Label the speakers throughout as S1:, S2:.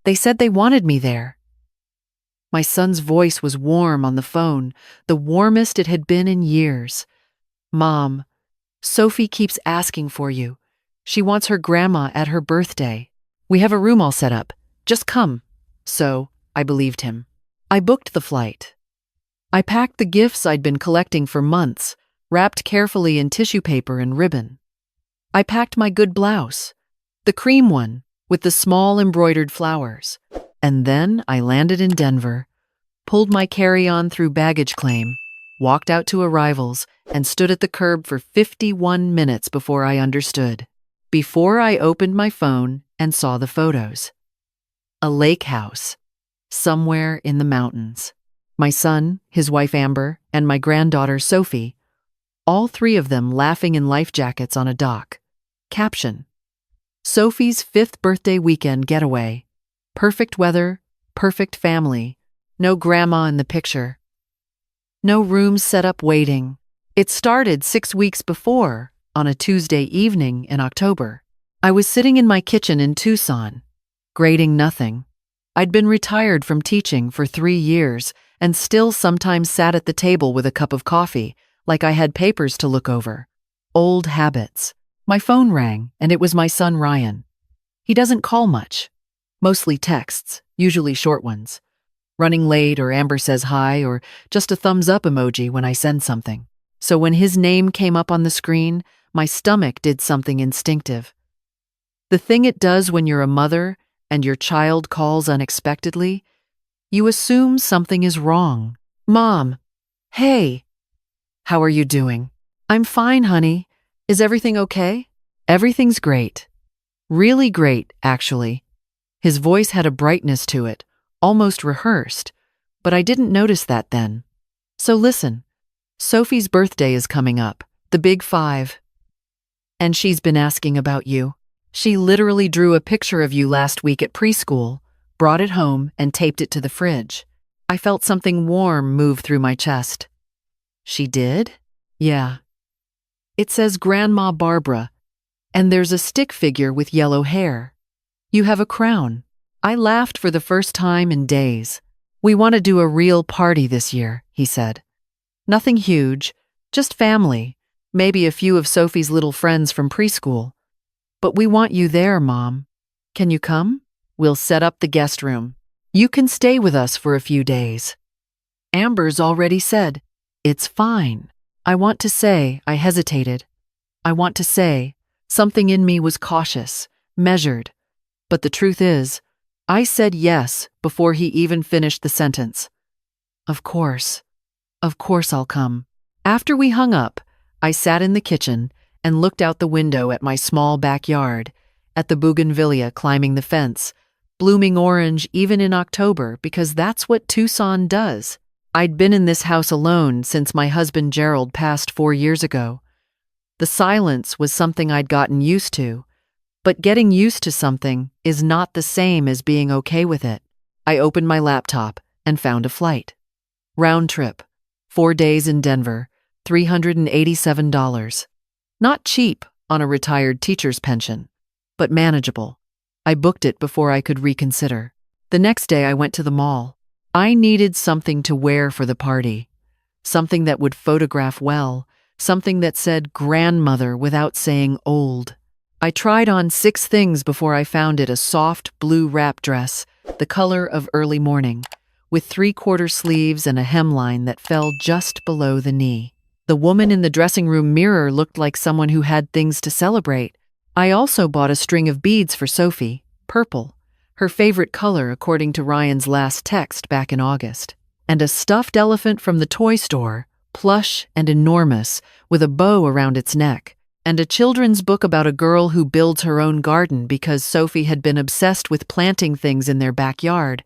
S1: They said they wanted me there. My son's voice was warm on the phone, the warmest it had been in years. Mom, Sophie keeps asking for you. She wants her grandma at her birthday. We have a room all set up. Just come. So, I believed him. I booked the flight. I packed the gifts I'd been collecting for months, wrapped carefully in tissue paper and ribbon. I packed my good blouse, the cream one with the small embroidered flowers. And then I landed in Denver, pulled my carry-on through baggage claim, walked out to arrivals, and stood at the curb for 51 minutes before I understood. Before I opened my phone and saw the photos. A lake house, somewhere in the mountains. My son, his wife Amber, and my granddaughter Sophie, all three of them laughing in life jackets on a dock. Caption: Sophie's 5th birthday weekend getaway. Perfect weather, perfect family, no grandma in the picture. No rooms set up waiting. It started 6 weeks before, on a Tuesday evening in October. I was sitting in my kitchen in Tucson, grading nothing. I'd been retired from teaching for 3 years and still sometimes sat at the table with a cup of coffee, like I had papers to look over. Old habits. My phone rang, and it was my son Ryan. He doesn't call much. Mostly texts, usually short ones. Running late, or Amber says hi, or just a thumbs up emoji when I send something. So when his name came up on the screen, my stomach did something instinctive. The thing it does when you're a mother and your child calls unexpectedly, you assume something is wrong. Mom, hey, how are you doing? I'm fine, honey. Is everything okay? Everything's great. Really great, actually. His voice had a brightness to it, almost rehearsed, but I didn't notice that then. So listen, Sophie's birthday is coming up, the big 5. And she's been asking about you. She literally drew a picture of you last week at preschool, brought it home, and taped it to the fridge. I felt something warm move through my chest. She did? Yeah. It says Grandma Barbara, and there's a stick figure with yellow hair. You have a crown. I laughed for the first time in days. We want to do a real party this year, he said. Nothing huge, just family, maybe a few of Sophie's little friends from preschool. But we want you there, Mom. Can you come? We'll set up the guest room. You can stay with us for a few days. Amber's already said, it's fine. I hesitated. I want to say, something in me was cautious, measured. But the truth is, I said yes before he even finished the sentence. Of course I'll come. After we hung up, I sat in the kitchen and looked out the window at my small backyard, at the bougainvillea climbing the fence, blooming orange even in October because that's what Tucson does. I'd been in this house alone since my husband Gerald passed 4 years ago. The silence was something I'd gotten used to, but getting used to something is not the same as being okay with it. I opened my laptop and found a flight. Round trip, 4 days in Denver, $387. Not cheap on a retired teacher's pension, but manageable. I booked it before I could reconsider. The next day I went to the mall. I needed something to wear for the party, something that would photograph well, something that said grandmother without saying old. I tried on 6 things before I found it: a soft blue wrap dress, the color of early morning, with 3/4 sleeves and a hemline that fell just below the knee. The woman in the dressing room mirror looked like someone who had things to celebrate. I also bought a string of beads for Sophie, purple, her favorite color according to Ryan's last text back in August, and a stuffed elephant from the toy store, plush and enormous, with a bow around its neck, and a children's book about a girl who builds her own garden because Sophie had been obsessed with planting things in their backyard,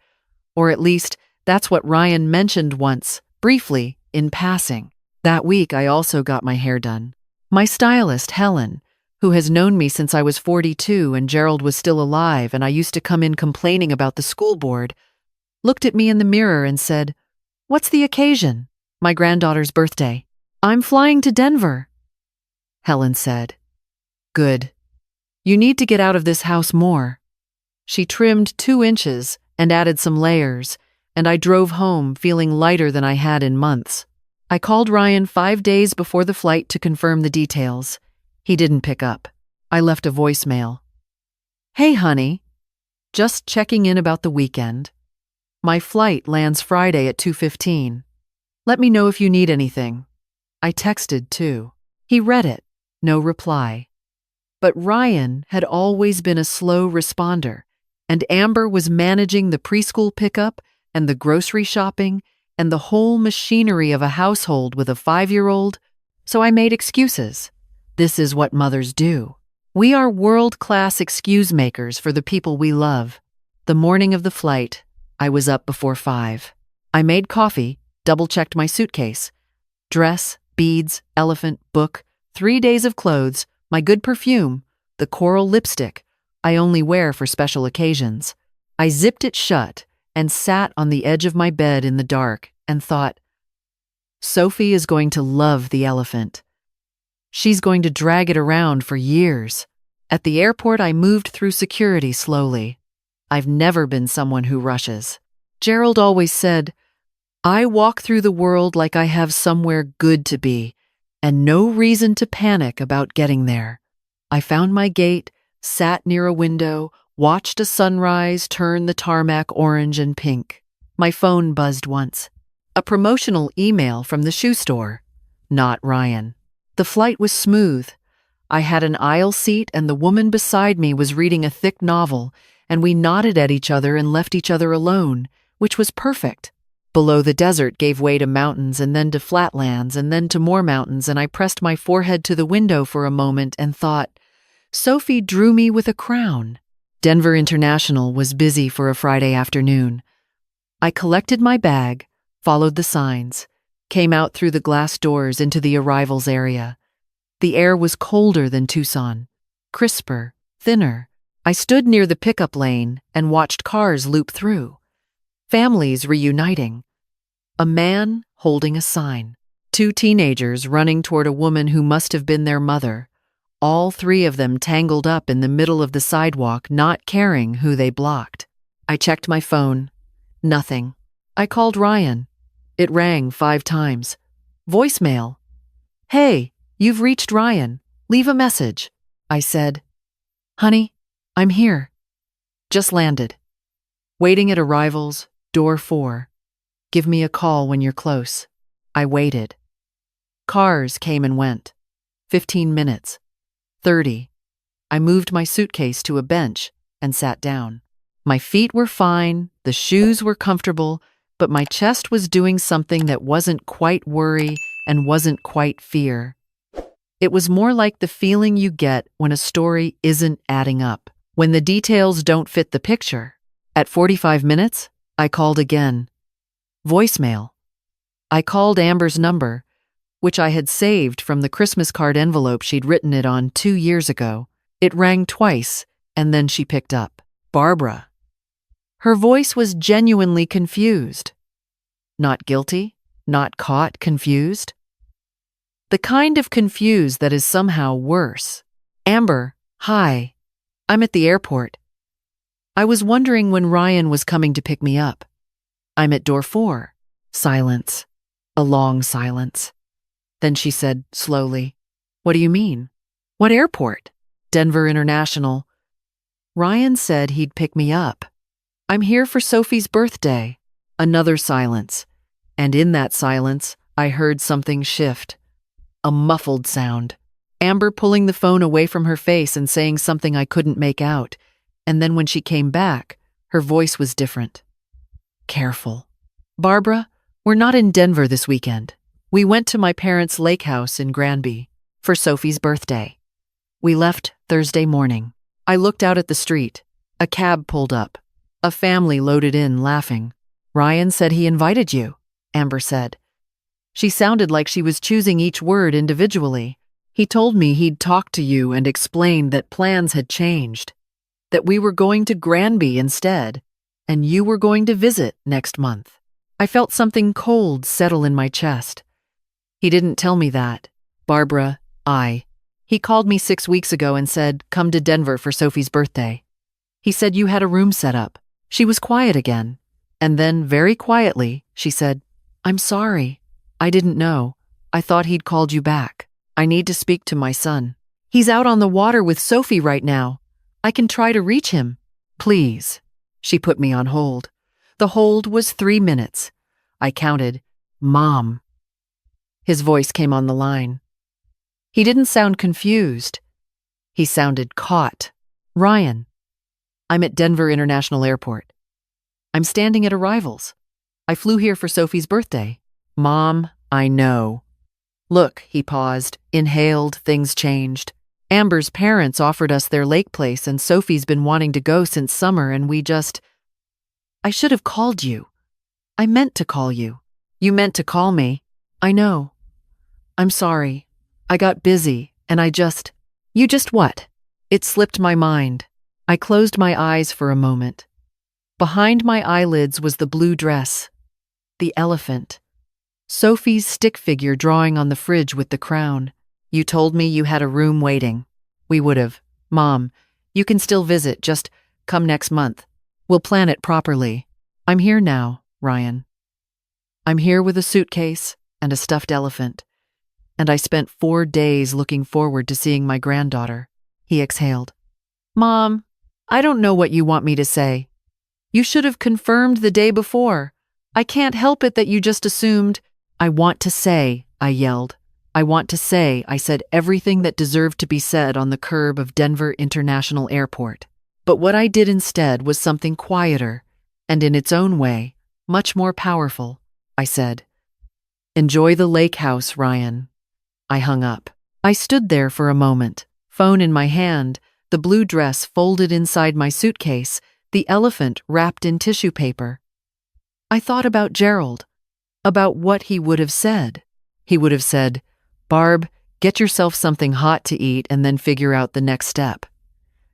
S1: or at least that's what Ryan mentioned once, briefly, in passing. That week I also got my hair done. My stylist, Helen, who has known me since I was 42 and Gerald was still alive and I used to come in complaining about the school board, looked at me in the mirror and said, "What's the occasion?" "My granddaughter's birthday." "I'm flying to Denver," Helen said. "Good. You need to get out of this house more." She trimmed 2 inches and added some layers, and I drove home feeling lighter than I had in months. I called Ryan 5 days before the flight to confirm the details. He didn't pick up. I left a voicemail. "Hey, honey. Just checking in about the weekend. My flight lands Friday at 2:15. Let me know if you need anything." I texted, too. He read it. No reply. But Ryan had always been a slow responder, and Amber was managing the preschool pickup and the grocery shopping and the whole machinery of a household with a 5-year-old, so I made excuses. This is what mothers do. We are world-class excuse makers for the people we love. The morning of the flight, I was up before 5. I made coffee, double-checked my suitcase. Dress, beads, elephant, book, 3 days of clothes, my good perfume, the coral lipstick I only wear for special occasions. I zipped it shut and sat on the edge of my bed in the dark and thought, Sophie is going to love the elephant. She's going to drag it around for years. At the airport, I moved through security slowly. I've never been someone who rushes. Gerald always said, I walk through the world like I have somewhere good to be, and no reason to panic about getting there. I found my gate, sat near a window, watched a sunrise turn the tarmac orange and pink. My phone buzzed once. A promotional email from the shoe store. Not Ryan. The flight was smooth. I had an aisle seat and the woman beside me was reading a thick novel, and we nodded at each other and left each other alone, which was perfect. Below, the desert gave way to mountains and then to flatlands and then to more mountains, and I pressed my forehead to the window for a moment and thought, Sophie drew me with a crown. Denver International was busy for a Friday afternoon. I collected my bag, followed the signs, came out through the glass doors into the arrivals area. The air was colder than Tucson, crisper, thinner. I stood near the pickup lane and watched cars loop through. Families reuniting. A man holding a sign. 2 teenagers running toward a woman who must have been their mother. All 3 of them tangled up in the middle of the sidewalk, not caring who they blocked. I checked my phone. Nothing. I called Ryan. It rang 5 times. Voicemail. Hey, you've reached Ryan. Leave a message. I said, Honey, I'm here. Just landed. Waiting at arrivals, door 4. Give me a call when you're close. I waited. Cars came and went. 15 minutes. 30. I moved my suitcase to a bench and sat down. My feet were fine, the shoes were comfortable, but my chest was doing something that wasn't quite worry and wasn't quite fear. It was more like the feeling you get when a story isn't adding up, when the details don't fit the picture. At 45 minutes, I called again. Voicemail. I called Amber's number, which I had saved from the Christmas card envelope she'd written it on 2 years ago. It rang twice, and then she picked up. Barbara. Her voice was genuinely confused. Not guilty, not caught, confused. The kind of confused that is somehow worse. Amber, hi. I'm at the airport. I was wondering when Ryan was coming to pick me up. I'm at door 4. Silence. A long silence. Then she said slowly, What do you mean? What airport? Denver International. Ryan said he'd pick me up. I'm here for Sophie's birthday. Another silence. And in that silence, I heard something shift. A muffled sound. Amber pulling the phone away from her face and saying something I couldn't make out. And then when she came back, her voice was different. Careful. Barbara, we're not in Denver this weekend. We went to my parents' lake house in Granby for Sophie's birthday. We left Thursday morning. I looked out at the street. A cab pulled up. A family loaded in, laughing. Ryan said he invited you, Amber said. She sounded like she was choosing each word individually. He told me he'd talked to you and explained that plans had changed, that we were going to Granby instead, and you were going to visit next month. I felt something cold settle in my chest. He didn't tell me that. Barbara, He called me 6 weeks ago and said, come to Denver for Sophie's birthday. He said you had a room set up. She was quiet again. And then, very quietly, she said, I'm sorry. I didn't know. I thought he'd called you back. I need to speak to my son. He's out on the water with Sophie right now. I can try to reach him. Please. She put me on hold. The hold was 3 minutes. I counted, Mom. His voice came on the line. He didn't sound confused. He sounded caught. Ryan. I'm at Denver International Airport. I'm standing at arrivals. I flew here for Sophie's birthday. Mom, I know. Look, he paused, inhaled, things changed. Amber's parents offered us their lake place and Sophie's been wanting to go since summer and I should have called you. I meant to call you. You meant to call me. I know. I'm sorry. I got busy and You just what? It slipped my mind. I closed my eyes for a moment. Behind my eyelids was the blue dress. The elephant. Sophie's stick figure drawing on the fridge with the crown. You told me you had a room waiting. We would have. Mom, you can still visit, just come next month. We'll plan it properly. I'm here now, Ryan. I'm here with a suitcase and a stuffed elephant. And I spent 4 days looking forward to seeing my granddaughter. He exhaled. Mom, I don't know what you want me to say. You should have confirmed the day before. I can't help it that you just assumed. I want to say, I yelled. I want to say I said everything that deserved to be said on the curb of Denver International Airport. But what I did instead was something quieter, and in its own way, much more powerful. I said, Enjoy the lake house, Ryan. I hung up. I stood there for a moment, phone in my hand, the blue dress folded inside my suitcase, the elephant wrapped in tissue paper. I thought about Gerald, about what he would have said. He would have said, Barb, get yourself something hot to eat and then figure out the next step.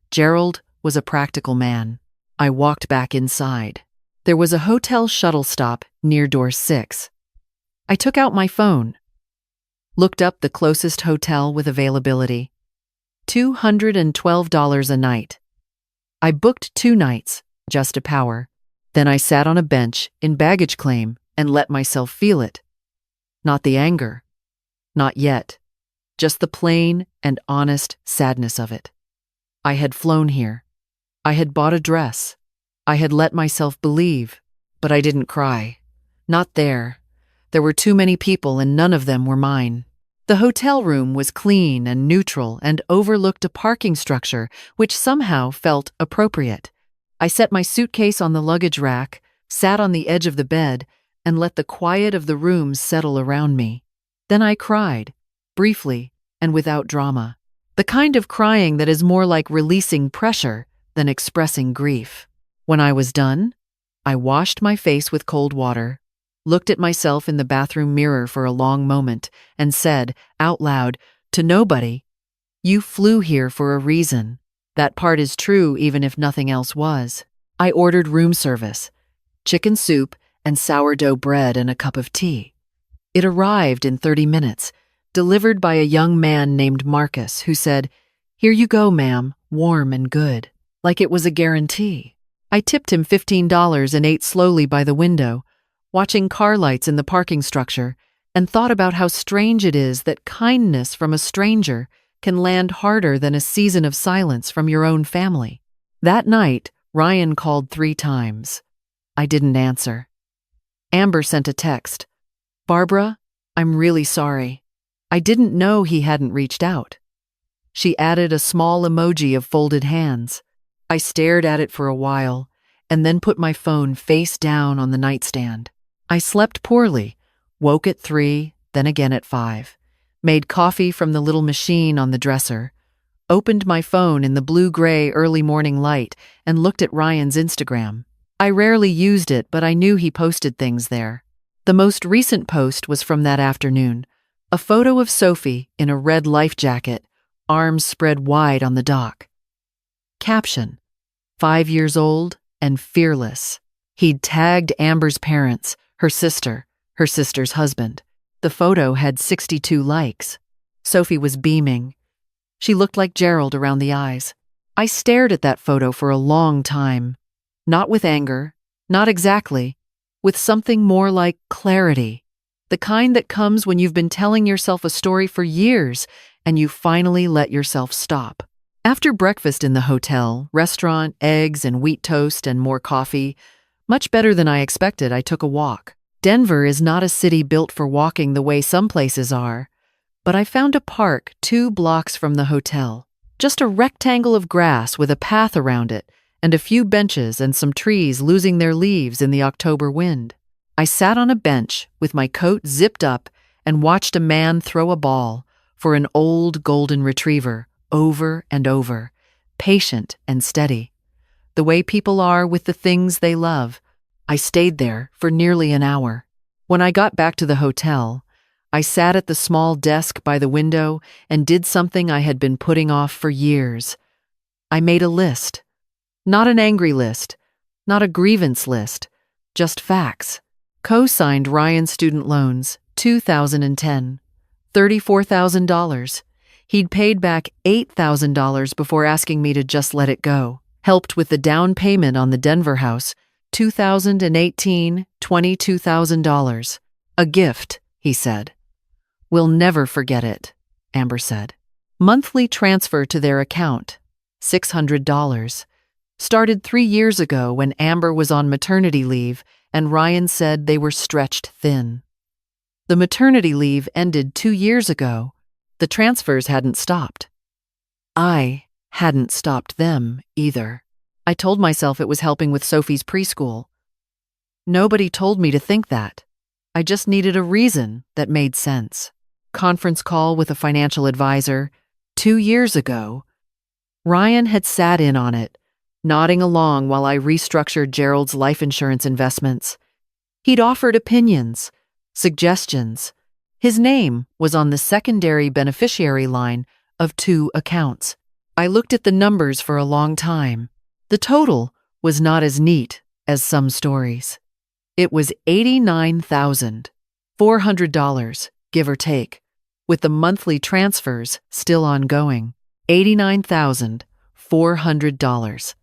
S1: Gerald was a practical man. I walked back inside. There was a hotel shuttle stop near door 6. I took out my phone, looked up the closest hotel with availability. $212 a night. I booked 2 nights, just a power. Then I sat on a bench in baggage claim and let myself feel it. Not the anger. Not yet. Just the plain and honest sadness of it. I had flown here. I had bought a dress. I had let myself believe, but I didn't cry. Not there. There were too many people and none of them were mine. The hotel room was clean and neutral and overlooked a parking structure which somehow felt appropriate. I set my suitcase on the luggage rack, sat on the edge of the bed, and let the quiet of the room settle around me. Then I cried, briefly and without drama. The kind of crying that is more like releasing pressure than expressing grief. When I was done, I washed my face with cold water, looked at myself in the bathroom mirror for a long moment, and said, out loud, to nobody, You flew here for a reason. That part is true even if nothing else was. I ordered room service, chicken soup and sourdough bread and a cup of tea. It arrived in 30 minutes, delivered by a young man named Marcus who said, Here you go, ma'am, warm and good, like it was a guarantee. I tipped him $15 and ate slowly by the window, watching car lights in the parking structure, and thought about how strange it is that kindness from a stranger can land harder than a season of silence from your own family. That night, Ryan called 3 times. I didn't answer. Amber sent a text. Barbara, I'm really sorry. I didn't know he hadn't reached out. She added a small emoji of folded hands. I stared at it for a while, and then put my phone face down on the nightstand. I slept poorly, woke at 3, then again at 5, made coffee from the little machine on the dresser, opened my phone in the blue-gray early morning light, and looked at Ryan's Instagram. I rarely used it, but I knew he posted things there. The most recent post was from that afternoon, a photo of Sophie in a red life jacket, arms spread wide on the dock. Caption, 5 years old and fearless. He'd tagged Amber's parents, her sister's husband. The photo had 62 likes. Sophie was beaming. She looked like Gerald around the eyes. I stared at that photo for a long time. Not with anger, not exactly, with something more like clarity. The kind that comes when you've been telling yourself a story for years and you finally let yourself stop. After breakfast in the hotel, restaurant, eggs and wheat toast and more coffee, much better than I expected, I took a walk. Denver is not a city built for walking the way some places are, but I found a park 2 blocks from the hotel. Just a rectangle of grass with a path around it, and a few benches and some trees losing their leaves in the October wind. I sat on a bench with my coat zipped up and watched a man throw a ball for an old golden retriever over and over, patient and steady. The way people are with the things they love. I stayed there for nearly an hour. When I got back to the hotel, I sat at the small desk by the window and did something I had been putting off for years. I made a list. Not an angry list, not a grievance list, just facts. Co-signed Ryan's student loans, 2010, $34,000. He'd paid back $8,000 before asking me to just let it go. Helped with the down payment on the Denver house, 2018, $22,000. A gift, he said. We'll never forget it, Amber said. Monthly transfer to their account, $600. Started 3 years ago when Amber was on maternity leave and Ryan said they were stretched thin. The maternity leave ended 2 years ago. The transfers hadn't stopped. I hadn't stopped them either. I told myself it was helping with Sophie's preschool. Nobody told me to think that. I just needed a reason that made sense. Conference call with a financial advisor. 2 years ago, Ryan had sat in on it, nodding along while I restructured Gerald's life insurance investments. He'd offered opinions, suggestions. His name was on the secondary beneficiary line of 2 accounts. I looked at the numbers for a long time. The total was not as neat as some stories. It was $89,400, give or take, with the monthly transfers still ongoing. $89,400.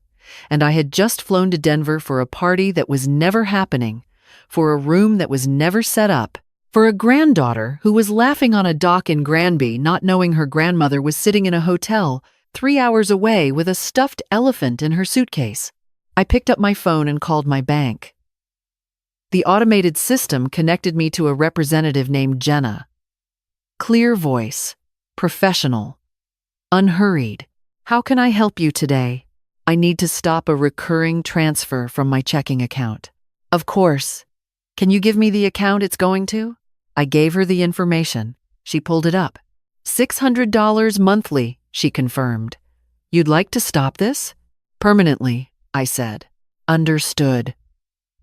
S1: And I had just flown to Denver for a party that was never happening, for a room that was never set up, for a granddaughter who was laughing on a dock in Granby, not knowing her grandmother was sitting in a hotel 3 hours away with a stuffed elephant in her suitcase. I picked up my phone and called my bank. The automated system connected me to a representative named Jenna. Clear voice, professional, unhurried. How can I help you today? I need to stop a recurring transfer from my checking account. Of course. Can you give me the account it's going to? I gave her the information. She pulled it up. $600 monthly, she confirmed. You'd like to stop this? Permanently, I said. Understood.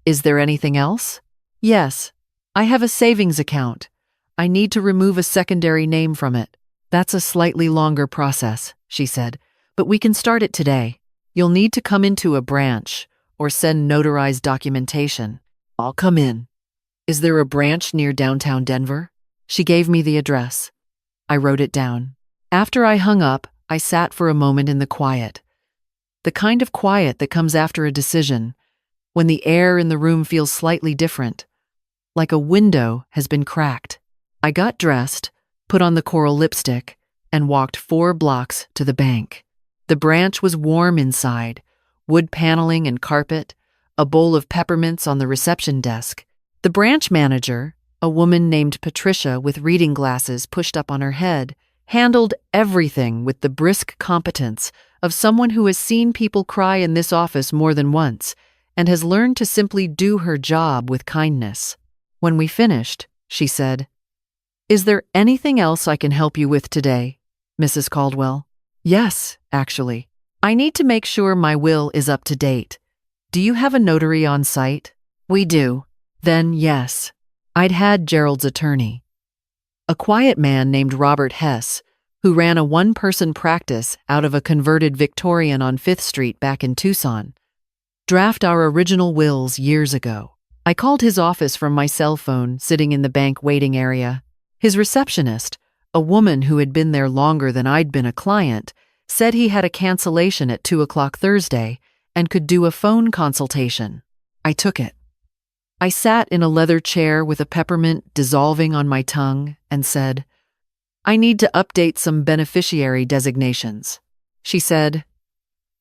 S1: Is there anything else? Yes. I have a savings account. I need to remove a secondary name from it. That's a slightly longer process, she said, but we can start it today. You'll need to come into a branch or send notarized documentation. I'll come in. Is there a branch near downtown Denver? She gave me the address. I wrote it down. After I hung up, I sat for a moment in the quiet. The kind of quiet that comes after a decision, when the air in the room feels slightly different, like a window has been cracked. I got dressed, put on the coral lipstick, and walked 4 blocks to the bank. The branch was warm inside, wood paneling and carpet, a bowl of peppermints on the reception desk. The branch manager, a woman named Patricia with reading glasses pushed up on her head, handled everything with the brisk competence of someone who has seen people cry in this office more than once and has learned to simply do her job with kindness. When we finished, she said, "Is there anything else I can help you with today, Mrs. Caldwell?" "Yes, actually. I need to make sure my will is up to date. Do you have a notary on site?" "We do." "Then yes." I'd had Gerald's attorney, a quiet man named Robert Hess, who ran a one-person practice out of a converted Victorian on 5th Street back in Tucson, draft our original wills years ago. I called his office from my cell phone sitting in the bank waiting area. His receptionist, a woman who had been there longer than I'd been a client, said he had a cancellation at 2 o'clock Thursday and could do a phone consultation. I took it. I sat in a leather chair with a peppermint dissolving on my tongue and said, "I need to update some beneficiary designations." She said,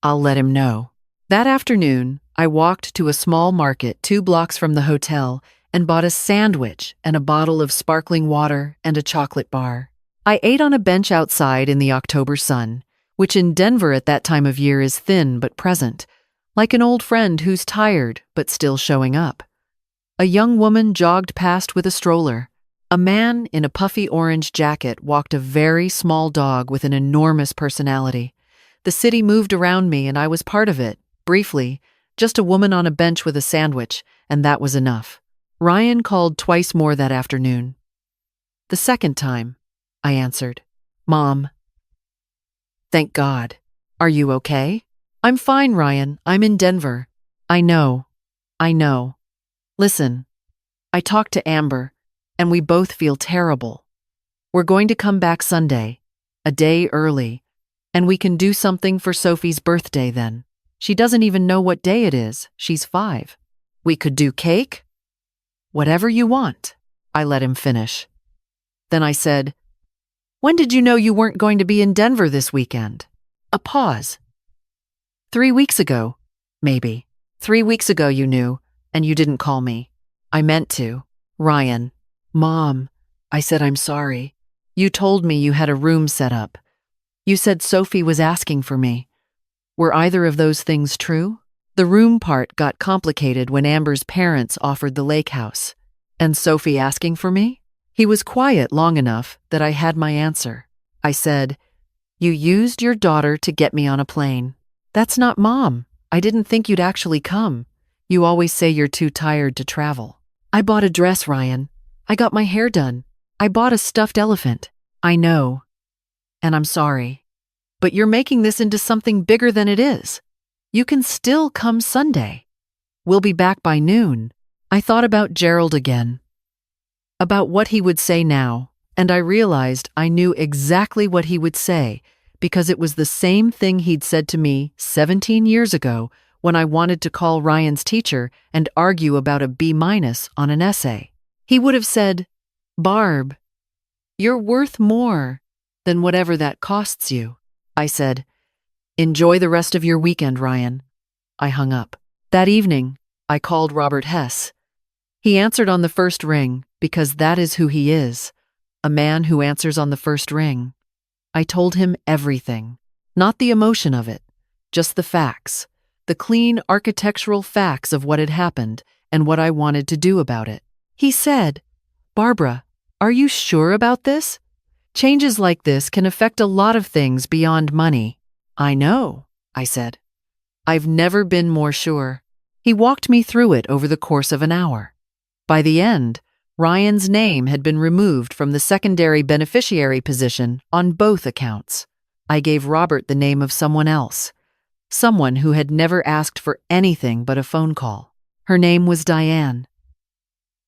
S1: "I'll let him know." That afternoon, I walked to a small market 2 blocks from the hotel and bought a sandwich and a bottle of sparkling water and a chocolate bar. I ate on a bench outside in the October sun, which in Denver at that time of year is thin but present, like an old friend who's tired but still showing up. A young woman jogged past with a stroller. A man in a puffy orange jacket walked a very small dog with an enormous personality. The city moved around me and I was part of it, briefly, just a woman on a bench with a sandwich, and that was enough. Ryan called twice more that afternoon. The second time, I answered, "Mom." "Thank God. Are you okay?" "I'm fine, Ryan. I'm in Denver." I know. Listen, I talked to Amber, and we both feel terrible. We're going to come back Sunday, a day early, and we can do something for Sophie's birthday then. She doesn't even know what day it is. She's 5. We could do cake? Whatever you want. I let him finish. Then I said, "When did you know you weren't going to be in Denver this weekend?" A pause. 3 weeks ago, maybe. 3 weeks ago you knew, and you didn't call me. I meant to. Ryan. "Mom," I said, "I'm sorry. You told me you had a room set up. You said Sophie was asking for me. Were either of those things true?" The room part got complicated when Amber's parents offered the lake house. "And Sophie asking for me?" He was quiet long enough that I had my answer. I said, "You used your daughter to get me on a plane." "That's not Mom. I didn't think you'd actually come. You always say you're too tired to travel." "I bought a dress, Ryan. I got my hair done. I bought a stuffed elephant." "I know. And I'm sorry. But you're making this into something bigger than it is. You can still come Sunday. We'll be back by noon." I thought about Gerald again, about what he would say now, and I realized I knew exactly what he would say because it was the same thing he'd said to me 17 years ago when I wanted to call Ryan's teacher and argue about a B- on an essay. He would have said, "Barb, you're worth more than whatever that costs you." I said, "Enjoy the rest of your weekend, Ryan." I hung up. That evening, I called Robert Hess. He answered on the first ring because that is who he is, a man who answers on the first ring. I told him everything, not the emotion of it, just the facts, the clean architectural facts of what had happened and what I wanted to do about it. He said, "Barbara, are you sure about this? Changes like this can affect a lot of things beyond money." "I know," I said. "I've never been more sure." He walked me through it over the course of an hour. By the end, Ryan's name had been removed from the secondary beneficiary position on both accounts. I gave Robert the name of someone else, someone who had never asked for anything but a phone call. Her name was Diane.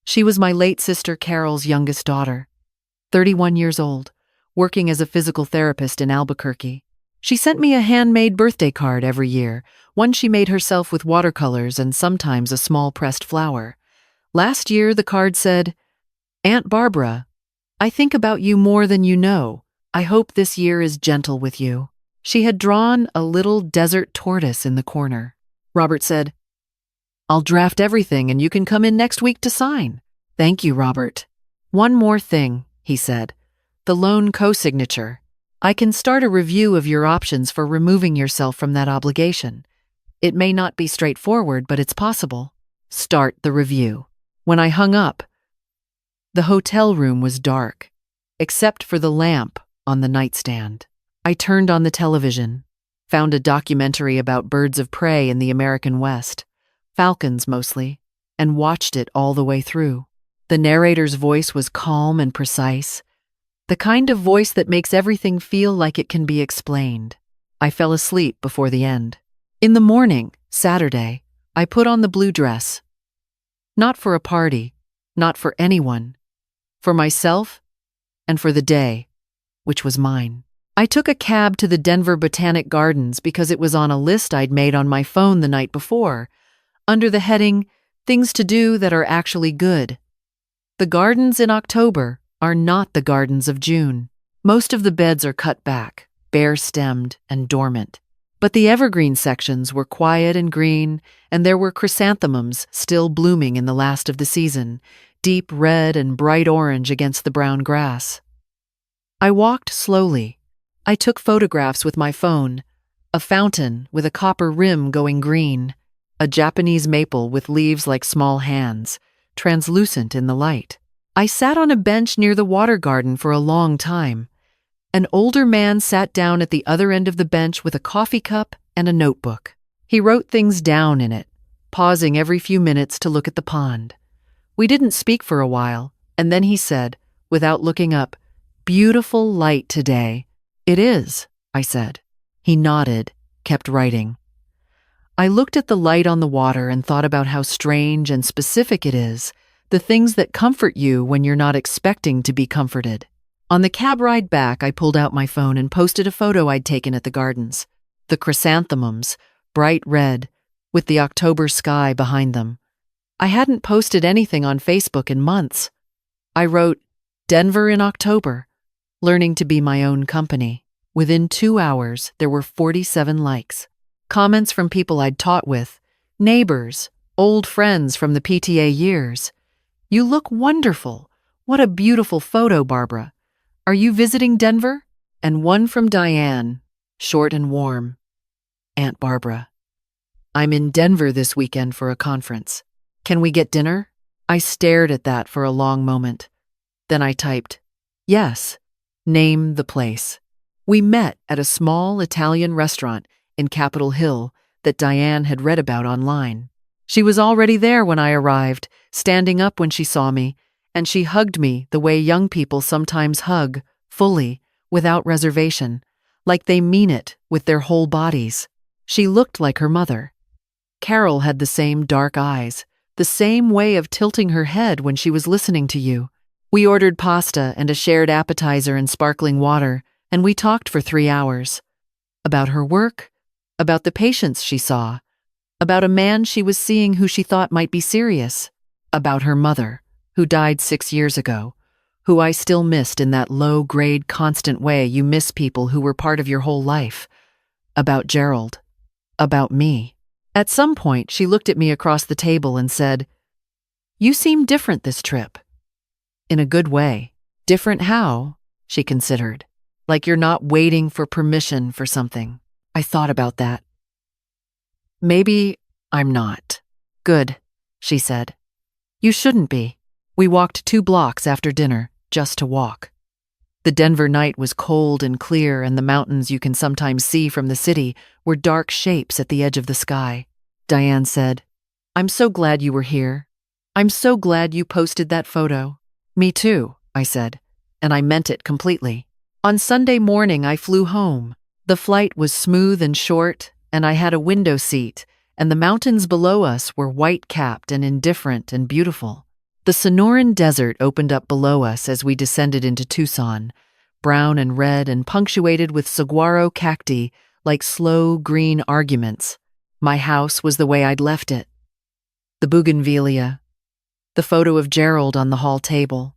S1: She was my late sister Carol's youngest daughter, 31 years old, working as a physical therapist in Albuquerque. She sent me a handmade birthday card every year, one she made herself with watercolors and sometimes a small pressed flower. Last year, the card said, "Aunt Barbara, I think about you more than you know. I hope this year is gentle with you." She had drawn a little desert tortoise in the corner. Robert said, "I'll draft everything and you can come in next week to sign." "Thank you, Robert." "One more thing," he said. "The loan co-signature. I can start a review of your options for removing yourself from that obligation. It may not be straightforward, but it's possible. Start the review." When I hung up, the hotel room was dark, except for the lamp on the nightstand. I turned on the television, found a documentary about birds of prey in the American West, falcons mostly, and watched it all the way through. The narrator's voice was calm and precise, the kind of voice that makes everything feel like it can be explained. I fell asleep before the end. In the morning, Saturday, I put on the blue dress. Not for a party, not for anyone, for myself and for the day, which was mine. I took a cab to the Denver Botanic Gardens because it was on a list I'd made on my phone the night before, under the heading, Things to Do That Are Actually Good. The gardens in October are not the gardens of June. Most of the beds are cut back, bare-stemmed and dormant. But the evergreen sections were quiet and green, and there were chrysanthemums still blooming in the last of the season, deep red and bright orange against the brown grass. I walked slowly. I took photographs with my phone, a fountain with a copper rim going green, a Japanese maple with leaves like small hands, translucent in the light. I sat on a bench near the water garden for a long time. An older man sat down at the other end of the bench with a coffee cup and a notebook. He wrote things down in it, pausing every few minutes to look at the pond. We didn't speak for a while, and then he said, without looking up, "Beautiful light today." "It is," I said. He nodded, kept writing. I looked at the light on the water and thought about how strange and specific it is, the things that comfort you when you're not expecting to be comforted. On the cab ride back, I pulled out my phone and posted a photo I'd taken at the gardens. The chrysanthemums, bright red, with the October sky behind them. I hadn't posted anything on Facebook in months. I wrote, "Denver in October, learning to be my own company." Within 2 hours, there were 47 likes. Comments from people I'd taught with, neighbors, old friends from the PTA years. "You look wonderful. What a beautiful photo, Barbara. Are you visiting Denver?" And one from Diane, short and warm. "Aunt Barbara, I'm in Denver this weekend for a conference. Can we get dinner?" I stared at that for a long moment. Then I typed, "Yes, name the place." We met at a small Italian restaurant in Capitol Hill that Diane had read about online. She was already there when I arrived, standing up when she saw me, and she hugged me the way young people sometimes hug, fully, without reservation, like they mean it with their whole bodies. She looked like her mother. Carol had the same dark eyes, the same way of tilting her head when she was listening to you. We ordered pasta and a shared appetizer and sparkling water, and we talked for 3 hours. About her work, about the patients she saw, about a man she was seeing who she thought might be serious, about her mother, who died 6 years ago, who I still missed in that low-grade, constant way you miss people who were part of your whole life, about Gerald, about me. At some point, she looked at me across the table and said, "You seem different this trip." In a good way. "Different how?" she considered. "Like you're not waiting for permission for something." I thought about that. "Maybe I'm not." "Good," she said. "You shouldn't be." We walked 2 blocks after dinner, just to walk. The Denver night was cold and clear, and the mountains you can sometimes see from the city were dark shapes at the edge of the sky. Diane said, "I'm so glad you were here. I'm so glad you posted that photo." "Me too," I said, and I meant it completely. On Sunday morning, I flew home. The flight was smooth and short, and I had a window seat, and the mountains below us were white-capped and indifferent and beautiful. The Sonoran Desert opened up below us as we descended into Tucson, brown and red and punctuated with saguaro cacti like slow green arguments. My house was the way I'd left it. The bougainvillea, the photo of Gerald on the hall table,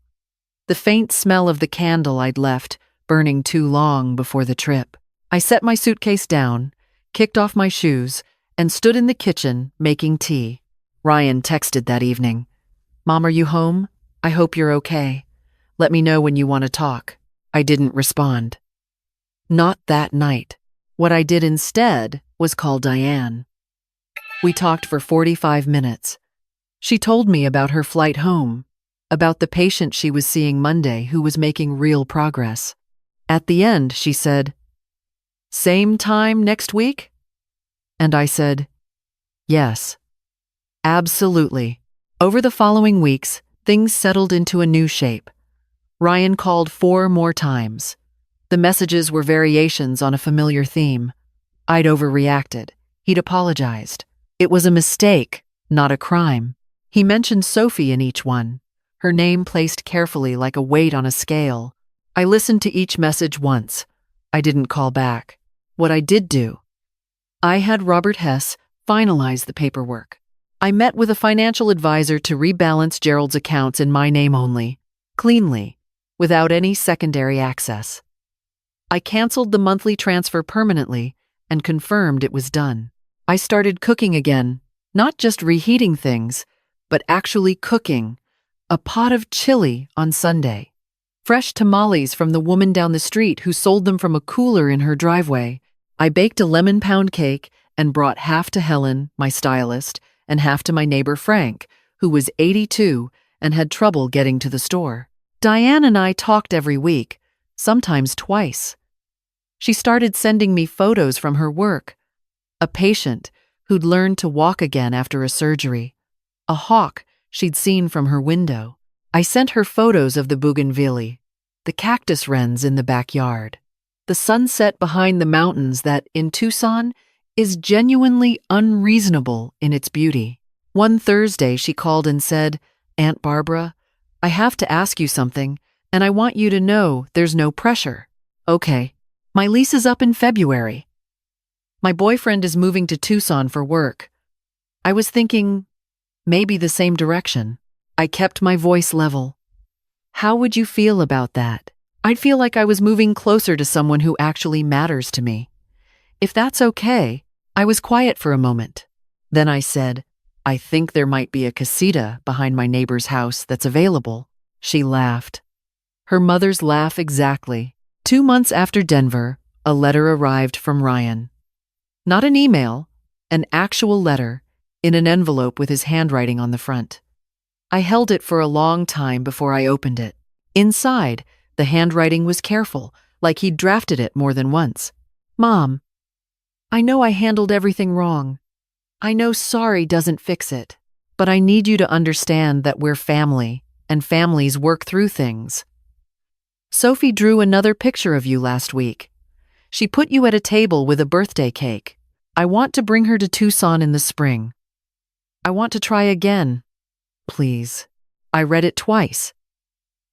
S1: the faint smell of the candle I'd left burning too long before the trip. I set my suitcase down, kicked off my shoes, and stood in the kitchen making tea. Ryan texted that evening. "Mom, are you home? I hope you're okay. Let me know when you want to talk." I didn't respond. Not that night. What I did instead was call Diane. We talked for 45 minutes. She told me about her flight home, about the patient she was seeing Monday who was making real progress. At the end, she said, "Same time next week?" And I said, "Yes, absolutely." Over the following weeks, things settled into a new shape. Ryan called 4 more times. The messages were variations on a familiar theme. I'd overreacted. He'd apologized. It was a mistake, not a crime. He mentioned Sophie in each one, her name placed carefully like a weight on a scale. I listened to each message once. I didn't call back. What I did do, I had Robert Hess finalize the paperwork. I met with a financial advisor to rebalance Gerald's accounts in my name only, cleanly, without any secondary access. I canceled the monthly transfer permanently and confirmed it was done. I started cooking again, not just reheating things, but actually cooking. A pot of chili on Sunday. Fresh tamales from the woman down the street who sold them from a cooler in her driveway. I baked a lemon pound cake and brought half to Helen, my stylist, and half to my neighbor Frank, who was 82 and had trouble getting to the store. Diane and I talked every week, sometimes twice. She started sending me photos from her work. A patient who'd learned to walk again after a surgery. A hawk she'd seen from her window. I sent her photos of the bougainvillea, the cactus wrens in the backyard, the sunset behind the mountains that, in Tucson, is genuinely unreasonable in its beauty. One Thursday, she called and said, "Aunt Barbara, I have to ask you something, and I want you to know there's no pressure." Okay, my lease is up in February. My boyfriend is moving to Tucson for work. I was thinking, maybe the same direction. I kept my voice level. How would you feel about that? I'd feel like I was moving closer to someone who actually matters to me. If that's okay, I was quiet for a moment. Then I said, "I think there might be a casita behind my neighbor's house that's available." She laughed. Her mother's laugh exactly. 2 months after Denver, a letter arrived from Ryan. Not an email, an actual letter, in an envelope with his handwriting on the front. I held it for a long time before I opened it. Inside, the handwriting was careful, like he'd drafted it more than once. "Mom, I know I handled everything wrong. I know sorry doesn't fix it, but I need you to understand that we're family, and families work through things. Sophie drew another picture of you last week. She put you at a table with a birthday cake. I want to bring her to Tucson in the spring. I want to try again. Please." I read it twice.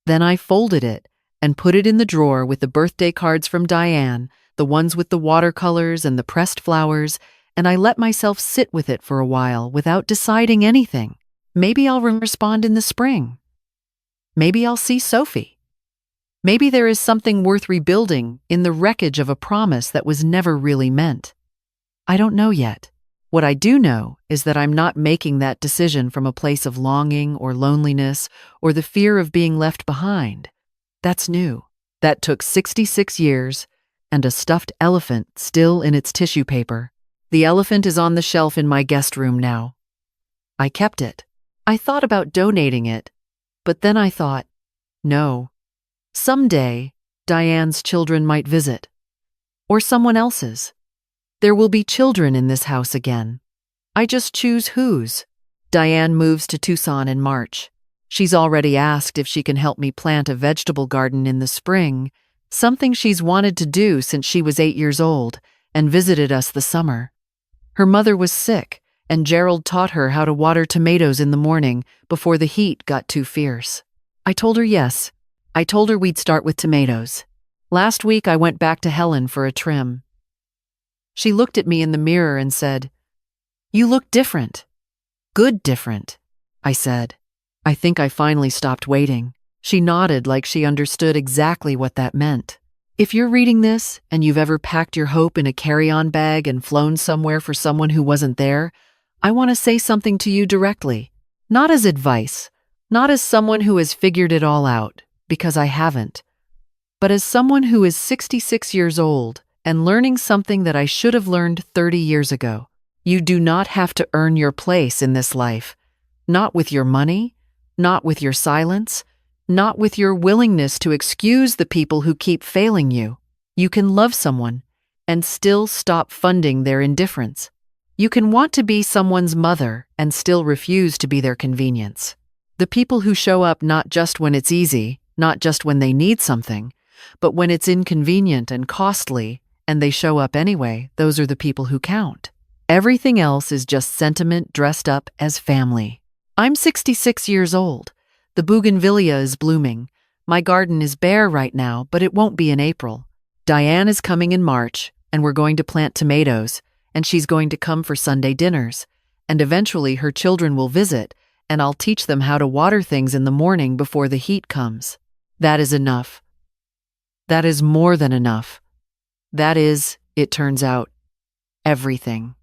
S1: Then I folded it and put it in the drawer with the birthday cards from Diane, the ones with the watercolors and the pressed flowers, and I let myself sit with it for a while without deciding anything. Maybe I'll respond in the spring. Maybe I'll see Sophie. Maybe there is something worth rebuilding in the wreckage of a promise that was never really meant. I don't know yet. What I do know is that I'm not making that decision from a place of longing or loneliness or the fear of being left behind. That's new. That took 66 years and a stuffed elephant still in its tissue paper. The elephant is on the shelf in my guest room now. I kept it. I thought about donating it, but then I thought, no. Someday, Diane's children might visit. Or someone else's. There will be children in this house again. I just choose whose. Diane moves to Tucson in March. She's already asked if she can help me plant a vegetable garden in the spring, something she's wanted to do since she was 8 years old and visited us the summer. Her mother was sick, and Gerald taught her how to water tomatoes in the morning before the heat got too fierce. I told her yes. I told her we'd start with tomatoes. Last week I went back to Helen for a trim. She looked at me in the mirror and said, "You look different." "Good different," I said. I think I finally stopped waiting. She nodded like she understood exactly what that meant. If you're reading this and you've ever packed your hope in a carry-on bag and flown somewhere for someone who wasn't there, I want to say something to you directly. Not as advice, not as someone who has figured it all out, because I haven't, but as someone who is 66 years old and learning something that I should have learned 30 years ago. You do not have to earn your place in this life. Not with your money, not with your silence, not with your willingness to excuse the people who keep failing you. You can love someone and still stop funding their indifference. You can want to be someone's mother and still refuse to be their convenience. The people who show up not just when it's easy, not just when they need something, but when it's inconvenient and costly, and they show up anyway, those are the people who count. Everything else is just sentiment dressed up as family. I'm 66 years old. The bougainvillea is blooming. My garden is bare right now, but it won't be in April. Diane is coming in March, and we're going to plant tomatoes, and she's going to come for Sunday dinners, and eventually her children will visit, and I'll teach them how to water things in the morning before the heat comes. That is enough. That is more than enough. That is, it turns out, everything.